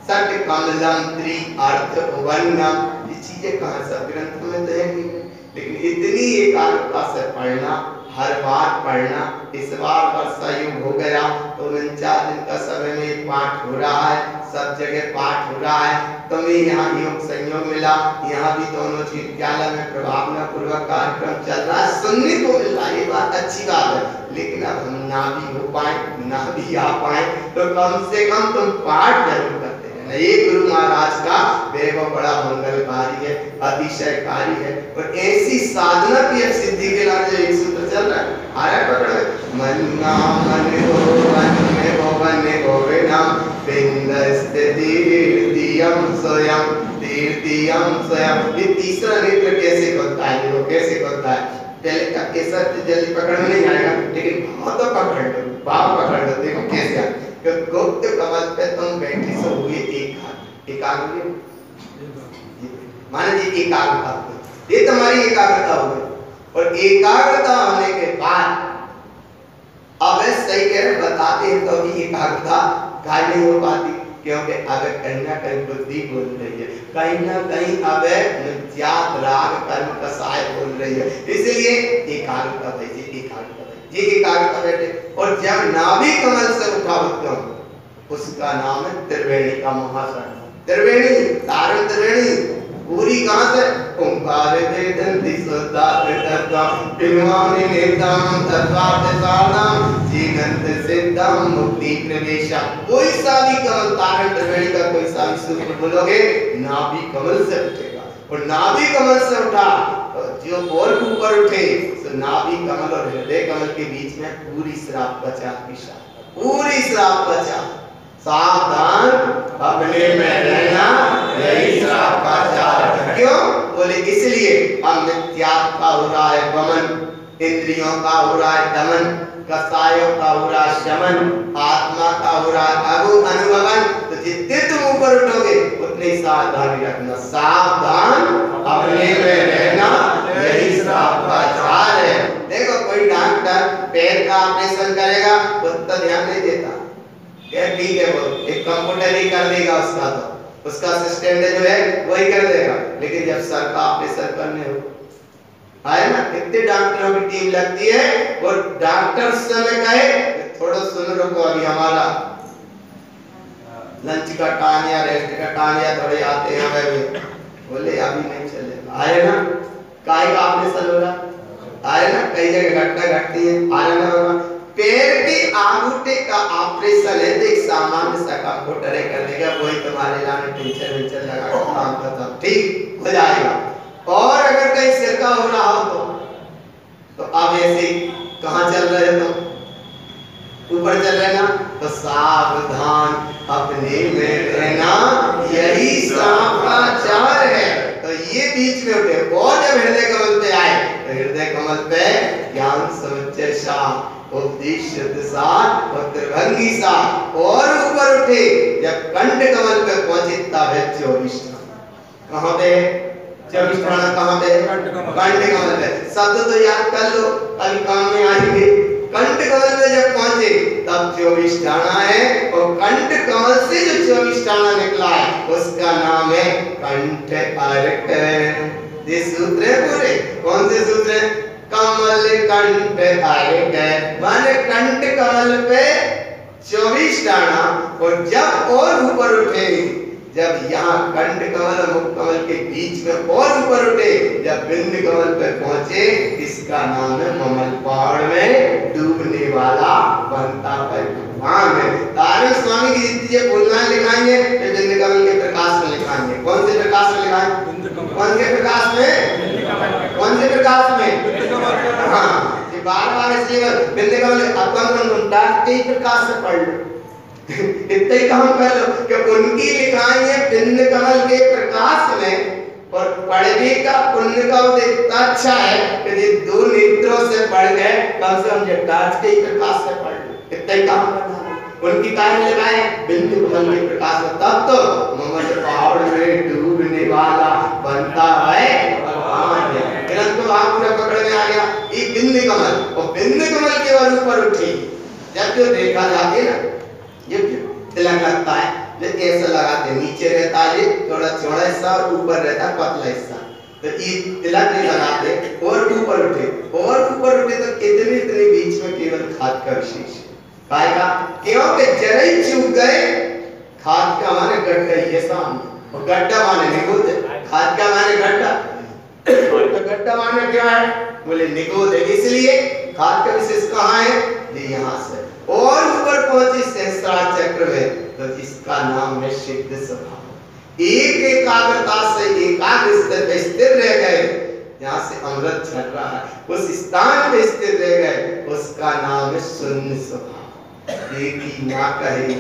सट कमलम त्रि अर्थ भुवनम, ये चीजें कहाँ सब ग्रंथों में तो है नहीं, लेकिन इतनी एकाग्रता से पढ़ना, हर बार पढ़ना। इस बार वर्षा युग हो गया तो 49 दिन का समय में पाठ हो रहा है, सब जगह पाठ हो रहा है। तुम्हें यहाँ योग संयोग मिला, यहाँ भी दोनों चीज विद्यालय में प्रभावना पूर्वक कार्यक्रम चल रहा है, सुनने को मिल रहा है, ये बात अच्छी बात है। लेकिन अब हम ना भी हो पाए ना भी आ पाए तो कम से कम तुम पाठ जरूर करते हैं। ये गुरु महाराज का वैभव बड़ा मंगलकारी है, अतिशयकारी है। और ऐसी साधना की सिद्धि के लिए एक सूत्र चल रहा है, आ रहा है पकड़, मन ना मन हो मन में हो मन गोविना बिंद स्थिति तीर्थयम स्वयं तीर्थयम स्वयं। ये तीसरा नेत्र कैसे खुलता है, देखो कैसे खुलता है। पहले का ऐसा जल्दी पकड़ में नहीं आएगा, लेकिन भाव तो पकड़ लो, भाव पकड़ लो, देखो कैसे आए। गुप्त कमल पे तुम बैठे सो हुए एक हाथ, एकाग्र माने जी एकाग्रता, ये तुम्हारी एकाग्रता हो गई। और एकाग्रता होने के बाद अब सही कह रहे बताते हैं तो भी एकाग्रता काय नहीं हो पाती, क्योंकि अगर कहीं ना कहीं बुद्धि बोल रही है, कहीं ना कहीं अब मिथ्यात्व राग कर्म कसाय बोल रही है। इसलिए एकाग्रता बैठे, एकाग्रता बैठे, ये एकाग्रता बैठे। और जब नाभि कमल से उठा उत्तम, उसका नाम है त्रिवेणी का महाशरण। त्रिवेणी तारण त्रिवेणी पूरी कहां से? ओंकार वेदंति सुदात तत्वम पिनवानि नेतम तत्वार्थ साधम जीवंत सिद्धम मुक्ति प्रवेशम। कोई सा भी कमल तारण त्रिवेणी का कोई सा भी सूत्र बोलोगे नाभि कमल से उठेगा, और नाभि कमल से उठा जो और ऊपर उठे तो नाभि कमल और हृदय कमल के बीच में पूरी श्राप बचा, पूरी श्राप बचा। सावधान अपने में रहना, यही श्राप का चार। क्यों बोले? इसलिए हम मिथ्यात्व का हो रहा है गमन, इंद्रियों का हो रहा है दमन, कसायों का हो रहा है शमन, आत्मा का हो रहा है अनुभवन। तो जितने तुम ऊपर उठोगे उतने ही सावधानी रखना। सावधान अपने में रहना, यही श्राप का चार है। देखो कोई डॉक्टर पैर का ऑपरेशन करेगा उतना ध्यान नहीं देता, ठीक है वो एक कंप्यूटर ही कर देगा, तो उसका असिस्टेंट जो है वही कर देगा। लेकिन जब सर का ऑपरेशन करने हो आए ना, कितने डॉक्टरों की टीम लगती है, और डॉक्टर समय कहे थोड़ा सुन रुको, अभी हमारा लंच का टाइम या रेस्ट का टाइम या थोड़े आते हैं हमें, बोले अभी नहीं चलेगा। आए ना, काय का ऑपरेशन हो रहा, आए ना, कई जगह घटना घटती है, आए ना होगा। पैर के अंगूठे का ऑपरेशन है तो एक सामान्य सा कंप्यूटर है कर देगा, वही तुम्हारे लाने टेंशन लगा कर काम करता, ठीक हो जाएगा। और अगर कहीं सिर का हो रहा हो तो अब ऐसे कहां चल रहे हो? तो ऊपर चल रहे ना, तो सावधान अपने में रहना, यही श्राप का चार है। तो ये बीच में उठे, और जब हृदय कमल पे आए तो हृदय कमल पे ज्ञान समुच्चय शाह, उपदेश सार और त्रिभंगी सार, और ऊपर उठे जब कंठ कमल पे पहुंचे तब है 24 ठाना। कहां पे 24 ठाना? कहां पे? कंठ कमल पे। शब्द तो याद कर लो, कल काम में आएंगे। कंठ कमल पे जब पहुंचे तब 24 ठाना है, और कंठ कमल से जो 24 ठाना निकला है उसका नाम है कंठ अर्क। ये सूत्र है पूरे। कौन से सूत्र है? कमल कंठ अर्क, माने कंठ कमल पे 24 ठाना, और जब और ऊपर उठे, जब यहाँ कंठ कमल और मुख कमल के बीच में और ऊपर उठे, जब बिंद कमल पे पहुंचे, इसका नाम है ममल पहाड़ में डूबने वाला बनता है भगवान है। तारे स्वामी की जितनी ये बोलना लिखाएंगे तो बिंद कमल के प्रकाश में लिखाएंगे। कौन से प्रकाश में लिखाएंगे? कौन से प्रकाश में? कौन से प्रकाश में? हाँ, ये बार-बार इसलिए बिंद कमल अपन डाक के प्रकाश से पढ़ लो, इतने ही काम कर लो कि उनकी लिखाई है बिंद कमल के प्रकाश में, और पढ़ने का पुण्य का उदय इतना अच्छा है कि ये दो नेत्रों से पढ़ गए, कम से कम जटार्थ के प्रकाश से पढ़ लो, इतना ही काम करना। उनकी कार्य लगाए बिंद कमल के प्रकाश में, तब तो ममल पहाड़ में डूबने वाला बनता है भगवान है। तो वहां पूरा पकड़ में आ गया ये बिंद कमल, और बिंद कमल के ऊपर उठी जब जो देखा जाते ना, ये तिलक लगता है, लेकिन ऐसा लगाते नीचे रहता है थोड़ा चौड़ा हिस्सा और ऊपर रहता है पतला हिस्सा, तो ये तिलक नहीं लगाते, और ऊपर उठे, और ऊपर उठे तो इतने इतने बीच में केवल खाद का विशेष पाएगा, क्योंकि जरा ही चूक गए, खाद का माने गड्ढा ये सामने, और गड्ढा माने निगोद, खाद का माने गड्ढा, तो गड्ढा माने क्या है? बोले निगोद है। इसलिए खाद का विशेष कहाँ है? ये यहाँ से, और ऊपर पहुंचे सहस्त्रार चक्र में, तो इसका नाम है सिद्ध स्वभाव। एक एकाग्रता से एकाग्र स्थिर पे स्थिर रह गए, यहाँ से अमृत झड़ रहा है, उस स्थान पे स्थिर रह गए, उसका नाम है शून्य स्वभाव। देखी ना कहे,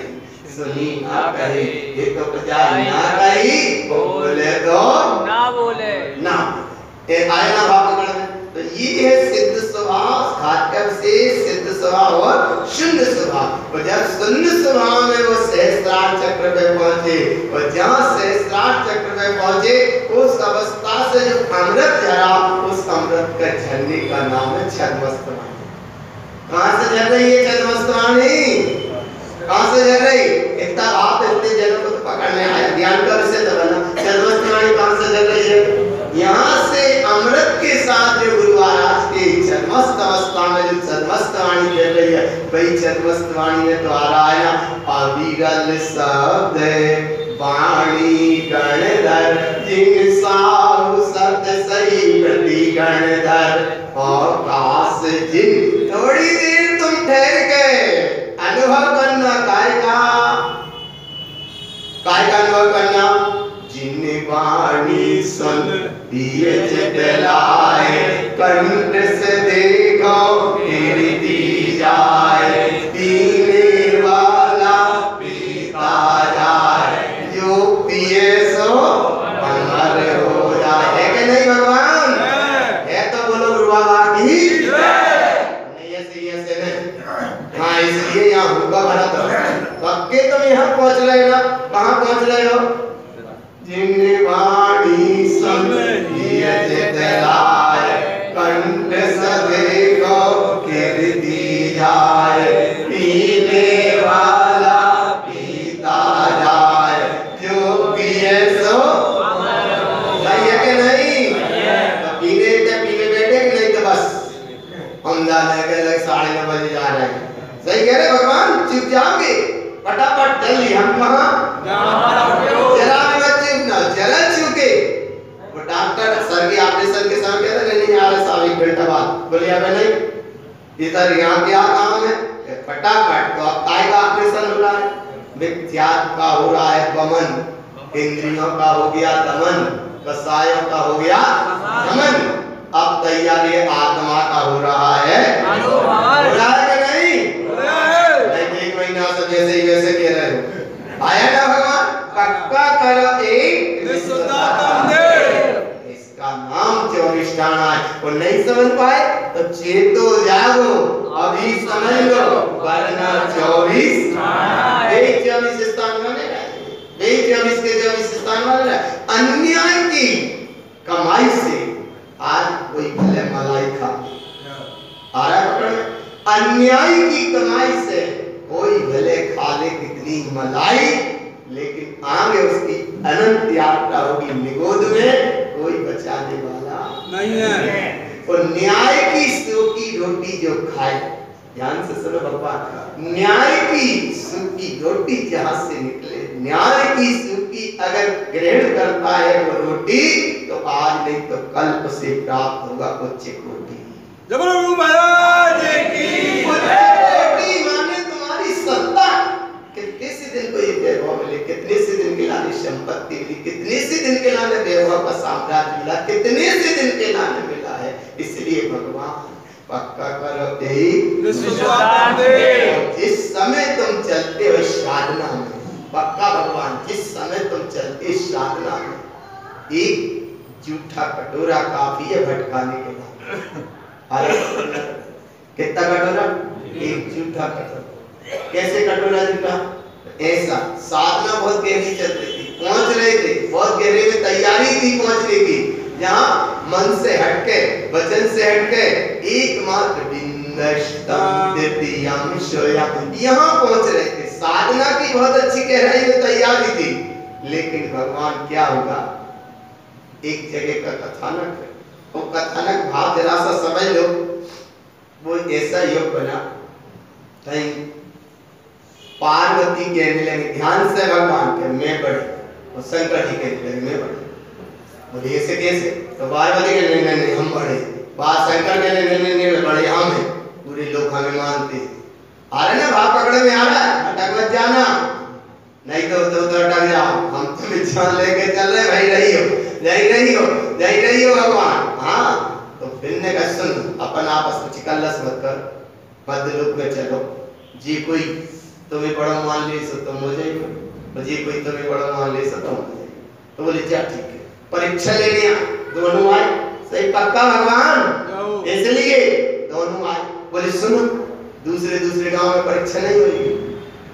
सुनी ना कहे, ये तो बजाय ना कही, बोले तो ना बोले ना, ये आए ना भाव पकड़ में। तो ये है सिद्ध स्वभाव, खाद्य से सिद्ध स्वभाव और शून्य स्वभाव। और जब शून्य स्वभाव में वो सहस्त्रार चक्र पे पहुंचे, और जहाँ सहस्त्रार चक्र पे पहुंचे, उस अवस्था से जो अमृत झरा, उस अमृत का झरने का नाम है छद्मस्तवाणी। कहाँ से झर रही है छद्मस्तवाणी? कहाँ से झर रही? इतना आप इतने जनों को तो पकड़ने आया, ज्ञान का विषय तो बना। छद्मस्तवाणी कहाँ से झर रही है? यहाँ से अमृत के साथ जो गुरु महाराज की छद्मस्त अवस्था में जो छद्मस्तवाणी चल रही है, वही छद्मस्तवाणी में तो आ रहा है ना, अविरल शब्द वाणी गणधर जिन सा अधिपति गणधर आकाश जिन। थोड़ी देर तुम ठहर गए, अनुभव करना काय का अनुभव करना। जिन वाणी सुन दिए चितलाए, कंठ से देखो कीर्ति जाए, पीने वाला पीता जाए, जो पिए सो अमर हो जाए। है कि नहीं भगवान? है तो बोलो गुरु बाबा की नहीं। ऐसे नहीं। हाँ, इसलिए यहाँ हुक्का भरा था। पक्के तुम यहाँ पहुँच रहे ना? कहाँ पहुँच रहे हो? जिन वाणी सुन दिए चितलाए, कंठ से देखो कीर्ति जाए, पीने वाला पीता जाए, जो पिए सो सही है कि नहीं? तो पीने के पीने बैठे कि नहीं? तो बस हम जाने के लगे 9:30 बजे जा रहे हैं। सही कह रहे भगवान, चुप जाओगे फटाफट जल्दी। हम कहाँ जरा जरा चुके। वो डॉक्टर सर की ऑपरेशन के समय कहते नहीं आ रहा साहब, 1 घंटा बाद। बोले अब नहीं, इधर यहाँ क्या काम है? फटाफट। तो अब काय का ऑपरेशन हो रहा है? विख्यात का हो रहा है वमन, इंद्रियों का हो गया दमन, कसायों का हो गया दमन। अब तैयारी आत्मा का हो रहा है। हो रहा है कि नहीं? 1 महीना से जैसे ही वैसे कह रहे हो। आया ना भगवान? पक्का करो एक इसका नाम 24 ठाणा है। वो नहीं समझ पाए तो चेतो जागो, अभी समझ लो, वरना 24 स्थान वाले 24 के 24 स्थान वाले। अन्याय की कमाई से आज कोई भले मलाई खा आ रहा है पकड़ में। अन्याय की कमाई से कोई भले खा ले कितनी मलाई, लेकिन आगे उसकी अनंत यात्रा होगी निगोद में, कोई बचाने वाला नहीं है। और न्याय की सूखी रोटी जो खाए, ध्यान से सुनो भगवान, न्याय की सूखी रोटी जहां से निकले, न्याय की सूखी अगर ग्रहण करता है वो रोटी, तो आज नहीं तो कल उसे प्राप्त होगा उच्च कोटि। जय गुरु महाराज की। कोटि माने तुम्हारी सत्ता। कितने से दिन को ये वैभव मिले, कितने से दिन के लाने संपत्ति मिली, कितने से दिन के लाने वैभव का साम्राज्य मिला, कितने से दिन के लाने मिला है। इसलिए भगवान पक्का करो जिस समय तुम चलते हो साधना में, पक्का भगवान जिस समय तुम चलते साधना में, एक जूठा कटोरा काफी है भटकाने के बाद। कितना कटोरा? एक जूठा कटोरा। कैसे कटोरा जूठा? ऐसा। साधना बहुत गहरी चल रही थी, पहुंच रहे थे, बहुत गहरे में तैयारी थी पहुंचने की, जहाँ मन से हटके, वचन से हटके एकमात्र यहाँ पहुंच रहे थे। साधना की बहुत अच्छी गहराई में तैयारी थी, लेकिन भगवान क्या होगा? एक जगह का कथानक है, वो कथानक भाव जरा सा समझ लो। वो ऐसा योग बना, कहीं पार्वती कहने लगे, ध्यान से भगवान के, मैं बड़ी, और शंकर जी कहने लगे मैं बड़ी। बोले ऐसे कैसे? तो पार्वती कहने लगे नहीं हम बड़े, बात शंकर कहने लगे नहीं बड़े हम हैं, पूरे लोग हमें मानते हैं। आ रहे ना भाव पकड़े में आ रहा है, अटक मत जाना, नहीं तो अटक जाओ। हम तुम्हें जान लेके चल रहे, भाई रही हो भगवान। हाँ, तो फिर ने कहा सुन, अपन आपस में चिकल्लस मत कर, मध्य लोक में चलो। जी कोई तुम्हें बड़ा मान ले सो तुम हो जाएगा, जी कोई तुम्हें बड़ा मान ले सो तुम हो जाएगा। तो बोले क्या ठीक है, परीक्षा लेने दोनों आए। सही पक्का भगवान? इसलिए दोनों आए। बोले सुनो, दूसरे गांव में परीक्षा नहीं होगी,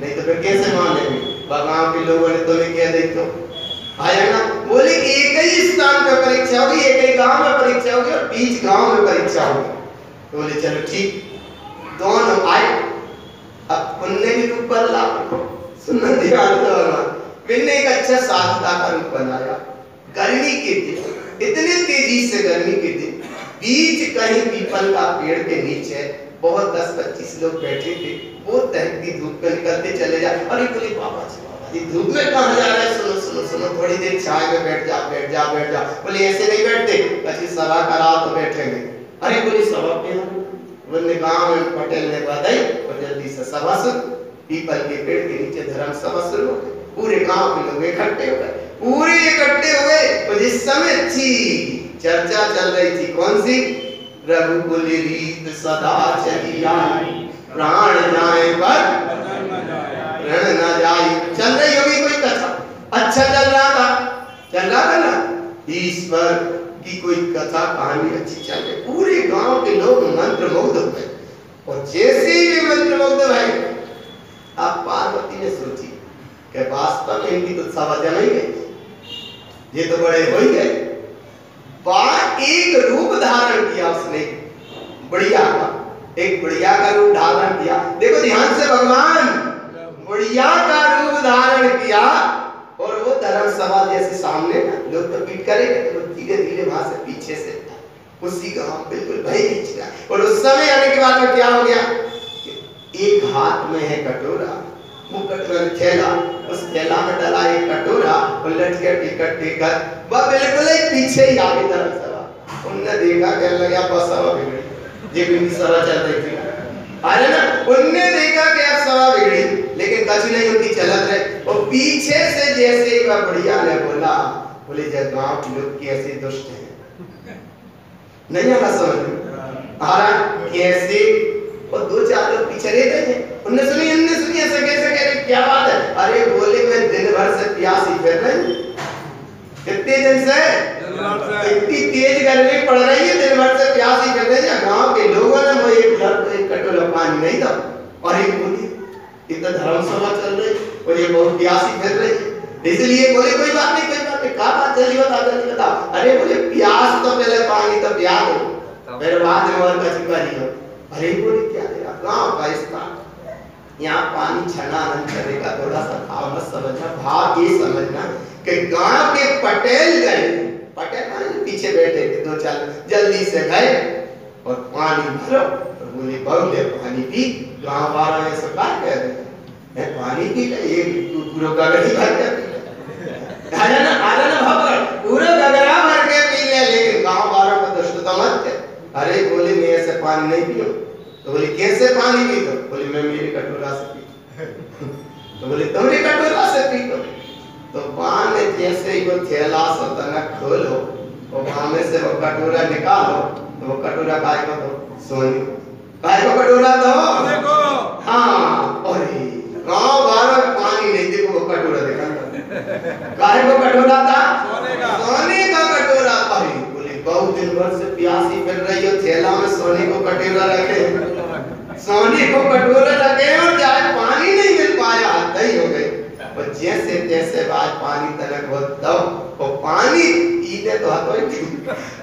नहीं तो फिर कैसे मान लेंगे? गांव के लोगों ने तुम्हें क्या देखो आया ना। बोले एक ही स्थान पर परीक्षा होगी, एक ही गांव में परीक्षा होगी, और बीच गांव में परीक्षा होगी। तो बोले चलो ठीक, दोनों आए। अब उनने भी रूप बदला, सुनना ध्यान से भगवान। मैंने एक अच्छा साधुता का रूप बनाया। गर्मी के दिन, इतने तेजी से गर्मी के दिन, बीच कहीं पीपल का पेड़ के नीचे बहुत 10-25 लोग बैठे थे। वो तहकती धूप में निकलते चले जा। अरे बोले बाबा जी ये धूप में कहाँ जा रहे? सुनो सुनो सुनो, थोड़ी देर छाए में बैठ जा बैठ जा बैठ जा। बोले ऐसे नहीं बैठते, कभी सभा करा तो बैठेंगे। अरे बोले सभा पे बोले गाँव में पटेल ने बधाई और जल्दी से सभा सुन। पीपल के पेड़ के नीचे धर्म सभा शुरू हो गई। पूरे गांव के लोग इकट्ठे हो गए, पूरे इकट्ठे हो गए। और जिस समय अच्छी चर्चा चल रही थी, कौन सी? रघुकुल रीत सदा चली आई, प्राण जाए पर रण न जाए। चल रही होगी कोई कथा, अच्छा चल रहा था ना, ईश्वर की कोई कथा कहानी अच्छी चल रही। पूरे गांव के लोग मंत्रमुग्ध हो गए। और जैसे ही मंत्रमुग्ध भए, अब पार्वती ने सोची कि वास्तव में इनकी तो सभा जम ही गई, ये तो बड़े हो ही गए। एक रूप धारण किया उसने, बढ़िया का, एक बढ़िया का रूप धारण किया। देखो ध्यान से, भगवान बढ़िया का रूप धारण किया और वो धर्म सभा जैसे सामने, लोग तो पीट करेंगे, तो धीरे धीरे वहां से पीछे से उसी गांव बिल्कुल भय खींच गया। और उस समय आने के बाद में क्या हो गया? एक हाथ में है कटोरा, वो कटोरा थैला, उस थैला में डाला एक कटोरा और लटके टिकट टिकट वह बिल्कुल ही पीछे ही आगे धर्म सभा। उनने देखा, कहने लगा बस सभा बिगड़ी, ये भी सभा चल रही थी, अरे ना, उनने देखा कि अब सभा बिगड़ी, लेकिन कछु नहीं, उनकी चलत रहे। और पीछे से जैसे ही वह बढ़िया ने बोला, बोले जब गांव के लोग कैसे दुष्ट हैं, नहीं आना समझ आ रहा कैसे। और दो चार लोग पीछे रह गए थे, उनने सुनी ऐसे कैसे कह रहे, क्या बात है? अरे बोले मैं दिन भर से प्यासी फिर रही, कितने दिन से, इतनी तेज गर्मी पड़ रही है, दिन भर से प्यासी फिर रही है। गांव के लोगों ने वो एक कटोरा पानी नहीं था, और एक बोली इतना धर्म सभा चल रही और ये बहुत प्यासी फिर रही है, इसलिए बोले कोई बात नहीं क्या बात, जल्दी बता। अरे बोले प्यास तो पहले पानी तो पिया दो, फिर बाद में और कुछ करियो। अरे बोले क्या देगा, गांव का स्थान, यहाँ पानी छनानन करेगा, थोड़ा सा भाव मत समझना, भाव ये समझना कि गांव के पटेल गए, पटेल माने पीछे बैठे थे, दो चार जल्दी से गए और पानी भरो। और बोले बहुले पानी पी। गांव वालों ने सब बात कह रहे हैं, पानी पी ले, एक पूरा गगरी भर के पी ले, आना भगवान पूरा गगरा भर के पी ले, लेकिन गांव वालों को दुष्टता मत कर। अरे बोले मैं ऐसे पानी नहीं पियो। तो बोले कैसे पानी पी? तो बोले मैं मेरे कटोरा से पी। तो बोले तुम्हारे कटोरा से पी? तो वहां ने जैसे ही वो थैला सतना खोलो और वहां में से वो कटोरा निकालो, तो वो कटोरा काय को दो, सोनी काय को कटोरा दो देखो। हाँ, और गांव वाला पानी नहीं, देखो वो कटोरा देखा, काय को कटोरा था, सोने का कटोरा। अरे बोले बहुत दिन भर से प्यासी फिर रही हो, थैला में सोने को कटोरा रखे, सोने को कटोरा रखे और चाहे पानी नहीं मिल पाया, दही हो गई। और जैसे जैसे आज पानी तलक बहुत दो, वो पानी पीने तो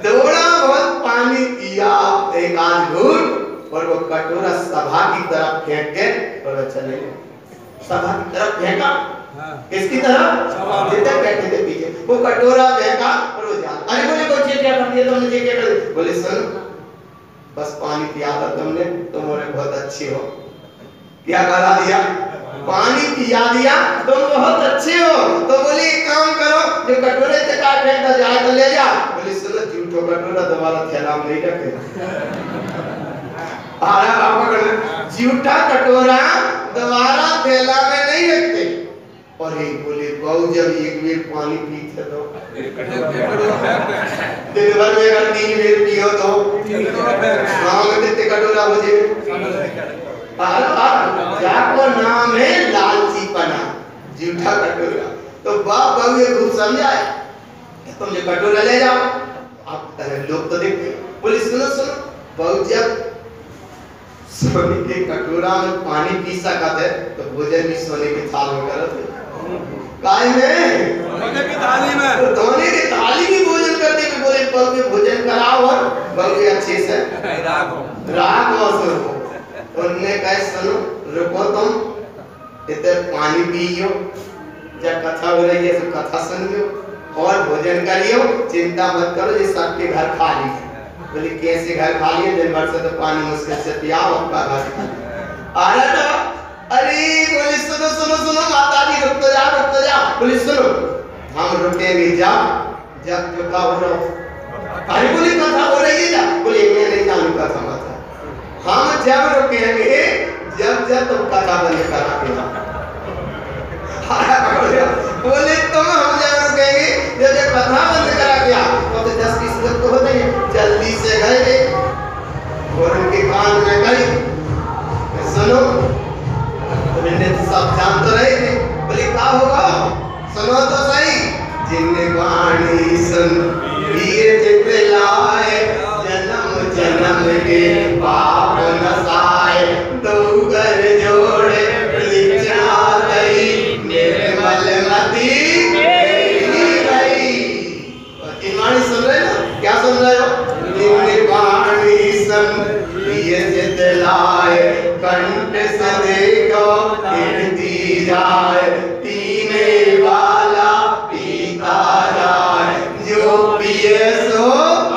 थोड़ा बहुत पानी पिया, एक आध घूंट, और वो कटोरा सभा की तरफ फेंक के और चले गए। सभा की तरफ फेंका, किसकी तरफ? जितने बैठे थे पीछे, वो कटोरा फेंका और वो जा। अरे बोले बच्चे क्या कर दिया तुमने, क्या कर दिया? बोले सुन, बस पानी पिया था तुमने, तुम बहुत अच्छे हो। क्या करा दिया? पानी पिया दिया, तुम बहुत अच्छे हो। तो बोले एक काम करो, जो कटोरे से काट फेंकता जाए तो ले जा। बोले सुनो, झूठो कटोरा दोबारा थैला में नहीं रखे। झूठा कटोरा दोबारा थैला में नहीं रखते। और एक बोले बहु जब एक बेर पानी पीते तो दिन भर में अगर 3 बेर पियो तो गाँव में कितने कटोरा बचे? जाको नाम है लालचीपना, झूठा कटोरा। तो बाप बहू ये खूब समझाए, तुम जो कटोरा ले जाओ। आप लोग तो देखते, बोले सुनो सुनो, बहू जब सोने के कटोरा में पानी पी सकते तो भोजन भी सोने के थाल में करते। काय में? सोने की थाली में। तो सोने की थाली में भोजन करते हुए बोले बहू के भोजन कराओ और बहू के अच्छे से राखो सुनो। उनने कहा सुनो, रुको तुम, इधर पानी पियो, जब कथा हो रही है तो कथा सुनियो और भोजन करियो, चिंता मत करो, ये सबके घर खाली है। बोले कैसे घर खाली है? दिन भर से तो पानी मुश्किल से पिया, आपका घर आ रहा था। अरे बोले सुनो सुनो सुनो, माता जी रुक तो जाओ, हम रुकेंगे जब जब जो का हो रहा। अरे बोले कथा हो रही है जब, बोले मैं नहीं जानू कथा मत। हम जब रुकेंगे जब जब तुम कथा बंद करा के। बोले तुम हम जब रुकेंगे जब जब कथा बंद करा के। तो 10-20 लोग तो होते हैं, जल्दी से गए और उनके कान में गई सुनो। तो सब जान तो रहे थे, बोले क्या होगा सुनो तो सही। जिन्ने वाणी सुन ये चितलाए, जन्म जन्म के पाप नसाए। दो कर जोड़े लिखना गई, निर्मल मति गई। इन वाणी सुन रहे ना, क्या सुन रहे हो? जिन्ने वाणी सुन ये चितलाए, कंठ से देखो गिरती जाए। पीने वाला पीता जाए, जो पिए सो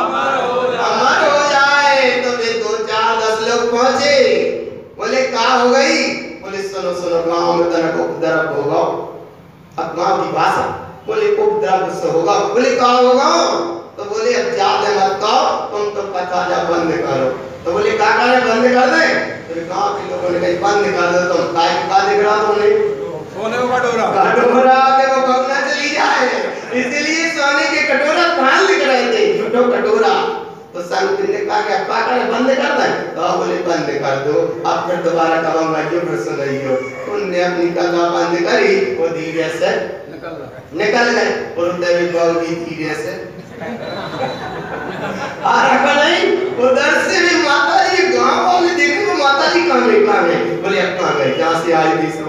अमर हो जाए। तो वे 2-4-10 लोग पहुंचे, बोले क्या हो गई? बोले सुनो सुनो, गांव में तनक उपद्रव होगा। अब गांव की भाषा, बोले उपद्रव से होगा। बोले क्या होगा? तो बोले अब ज्यादा मत कहो, तुम तो कथा जा बंद करो। तो बोले क्या करें, बंद कर दे? तो गांव के लोगों ने कहा बंद कर दो। तुम काय का दिख रहा तुमने? सोने का कटोरा। कटोरा देखो भगना चली जाए, इसलिए सोने के कटोरा कहां लिख रहे थे, झूठो कटोरा। तो संत ने कहा कि अब क्या बंद कर दे? तो बोले बंद कर दो। अब फिर दोबारा कहूंगा जो फिर सुनाइयो। उनने अपनी कथा बंद करी, वो धीरे से निकल गए। और देवी बाबू जी धीरे से नहीं, उधर से भी माता जी गांव वाले देखे तो माता जी कहां गए? बोले अब कहां गए? जहां से आई थी सो।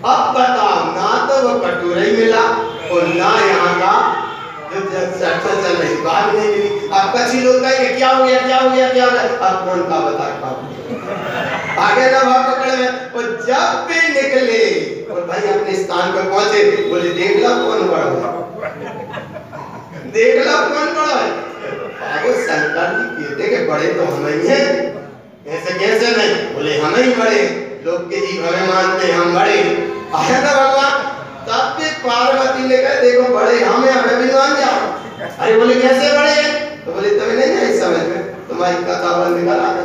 अब बताओ, ना तो वो कटोरा ही मिला और ना यहाँ का जो चर्चा चल रही बात नहीं मिली। अब कच्ची लोग कहेंगे क्या हो गया, क्या हो गया, क्या हो गया? अब कौन का बता आगे ना भाग पकड़े में। और जब भी निकले और भाई अपने स्थान पर पहुंचे, बोले देख लो कौन बड़ा है, देख लो कौन बड़ा है। आगे शंकर जी कहते कि बड़े तो हम ही हैं। ऐसे कैसे नहीं? बोले हम ही बड़े, लोग के जीव हमें मानते, हम बड़े। आया ना भगवान, तब भी पार्वती ने कहा देखो बड़े हम हैं, हमें भी मान जाओ। अरे बोले कैसे बड़े हैं? तो बोले तुम्हें नहीं आई समझ में, तुम्हारी कथा बंद करा दे।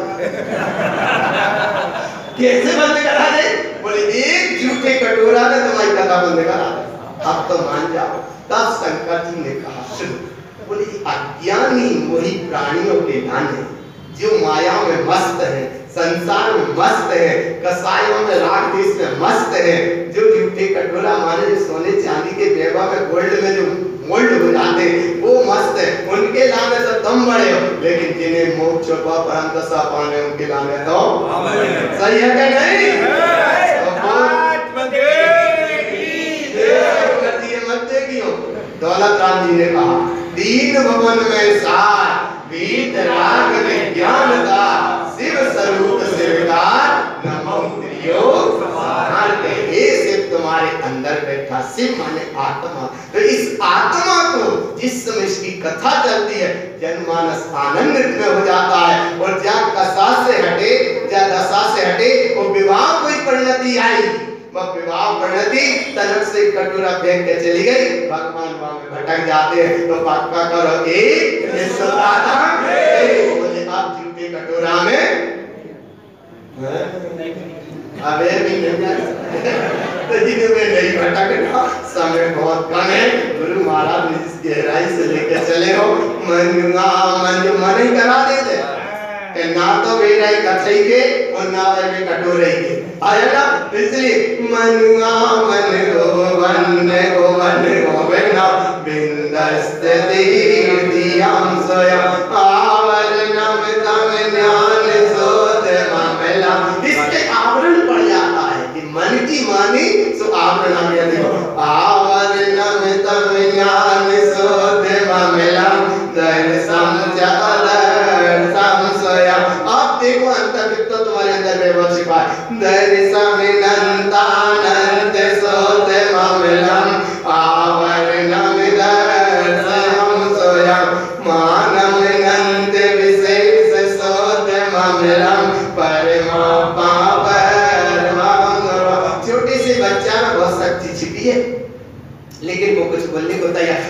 कैसे बंद करा दे? बोले एक झूठे कटोरा ने तुम्हारी कथा बंद करा दे, अब तो मान जाओ। तब शंकर जी ने कहा सुनो, बोले अज्ञानी मोही प्राणियों के गाने जो माया में मस्त है, संसार में मस्त है, कसायों में राग देश में मस्त है, जो झूठे कटोरा माने जो सोने चांदी के वैभव में गोल्ड में जो मोल्ड हो जाते वो मस्त है, उनके लाने तो तुम बड़े हो। लेकिन जिन्हें मोक्ष व परम दशा पाने उनके लाने तो सही है क्या नहीं? दौलत राम जी ने कहा दीन भवन में सार वीत राग विज्ञान का शिव स्वरूप शिवकार नमो त्रियो सहारते। हे शिव तुम्हारे अंदर बैठा शिव माने आत्मा। तो इस आत्मा को जिस समय इसकी कथा चलती है जनमानस आनंदित में हो जाता है। और जब कसा से हटे, जब दशा से हटे वो विवाह कोई परिणति आई, वह विवाह परिणति तनक से कटोरा फेंक के चली गई। भगवान वहां में भटक जाते हैं तो पक्का करो एक बोले आप झूठे कटोरा में अबे भी नहीं तो जिन्हें नहीं भटकना, समय बहुत कम है। गुरु महाराज ने जिस गहराई से लेकर चले हो मन ही करा देते ना तो वेरा कथई के और ना वे कटोरे के आया ना। इसलिए मनुआ मन गोवन गोवेना बिंदस्ते दीर्तियाम स्वयं आवरणम तम ज्ञान सोत मामला। इसके आवरण पड़ जाता है कि मन की मानी सो आवरण आ गया। देखो आवरणम तम ज्ञान सोत मामला दर्शन आप देखो अंतर्गत तो तुम्हारे अंदर वैभव छिपा है। दर्शमिनंतानंद सोत मामलम आवरणम दर्शनम सोयम मानमिनंत विशेष सोत मामलम परमा पापर। छोटे से बच्चा में बहुत शक्ति छिपी है, लेकिन वो कुछ बोलने को तैयार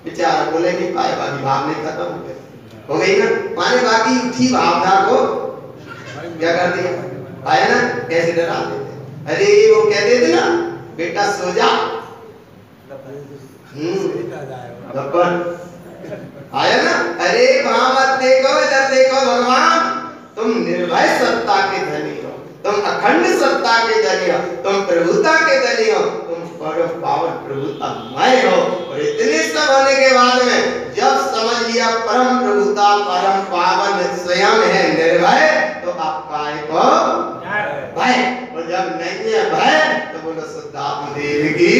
बेचारा बोले नहीं पाए, बाकी भाव नहीं खत्म हो गई ना। माने बाकी उठी भावना को क्या कर दिया, आया ना, कैसे डरा देते। अरे वो कहते थे ना बेटा सो जा, आया ना। अरे वहां मत देखो, इधर देखो भगवान, तुम निर्भय सत्ता के धनी हो, तुम अखंड सत्ता के धनी हो, तुम प्रभुता के धनी हो, तुम परम पावन प्रभुता मय हो। और इतने सब होने के बाद में जब समझ लिया परम प्रभुता परम पावन स्वयं है निर्भय, तो आप काय को भय, और जब नहीं है भय तो बोलो सिद्धार्थ देव की